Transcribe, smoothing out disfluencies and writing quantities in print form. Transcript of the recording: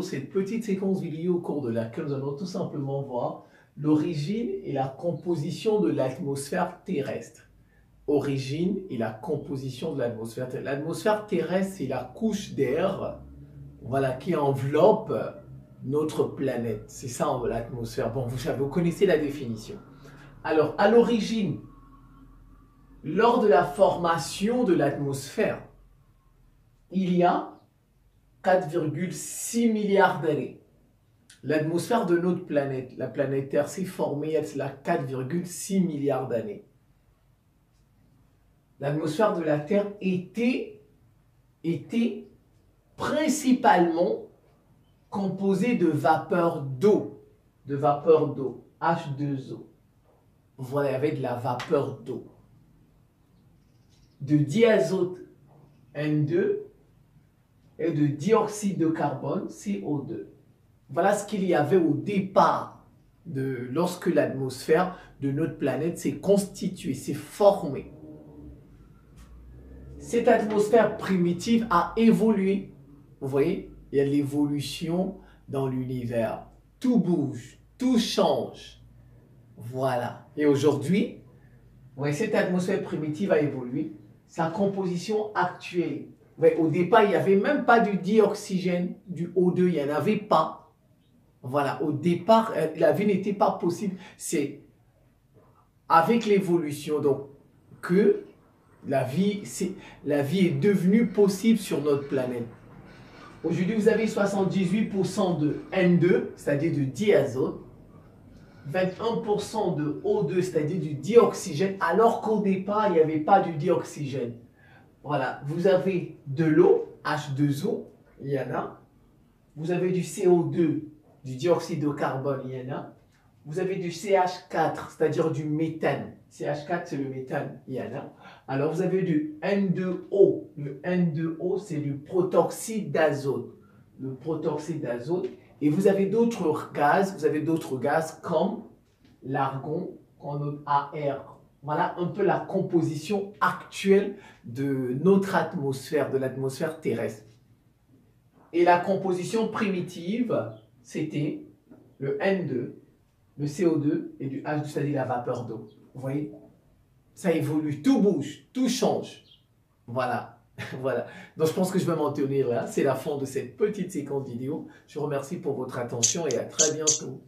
cette petite séquence vidéo au cours de laquelle nous allons tout simplement voir l'origine et la composition de l'atmosphère terrestre. Origine et la composition de l'atmosphère terrestre. L'atmosphère terrestre, c'est la couche d'air, voilà, qui enveloppe notre planète. C'est ça l'atmosphère. Bon, vous connaissez la définition. Alors, à l'origine, lors de la formation de l'atmosphère, il y a 4,6 milliards d'années. L'atmosphère de notre planète, la planète Terre, s'est formée il y a 4,6 milliards d'années. L'atmosphère de la Terre était principalement composée de vapeur d'eau, H2O. Voilà, il y avait de la vapeur d'eau. De diazote, N2, et de dioxyde de carbone, CO2. Voilà ce qu'il y avait au départ, lorsque l'atmosphère de notre planète s'est constituée, s'est formée. Cette atmosphère primitive a évolué. Vous voyez, il y a l'évolution dans l'univers. Tout bouge, tout change. Voilà. Et aujourd'hui, vous voyez, cette atmosphère primitive a évolué. Sa composition actuelle. Ouais, au départ, il n'y avait même pas du dioxygène, du O2, il n'y en avait pas. Voilà, au départ, la vie n'était pas possible. C'est avec l'évolution donc que la vie est devenue possible sur notre planète. Aujourd'hui, vous avez 78% de N2, c'est-à-dire de diazote, 21% de O2, c'est-à-dire du dioxygène, alors qu'au départ, il n'y avait pas du dioxygène. Voilà, vous avez de l'eau, H2O, il y en a. Vous avez du CO2, du dioxyde de carbone, il y en a. Vous avez du CH4, c'est-à-dire du méthane. CH4, c'est le méthane, il y en a. Alors, vous avez du N2O. Le N2O, c'est du protoxyde d'azote. Le protoxyde d'azote. Et vous avez d'autres gaz comme l'argon, qu'on note AR. Voilà un peu la composition actuelle de notre atmosphère, de l'atmosphère terrestre. Et la composition primitive, c'était le N2, le CO2 et du H2, c'est-à-dire la vapeur d'eau. Vous voyez? Ça évolue, tout bouge, tout change. Voilà. Voilà. Donc je pense que je vais m'en tenir là. C'est la fin de cette petite séquence vidéo. Je vous remercie pour votre attention et à très bientôt.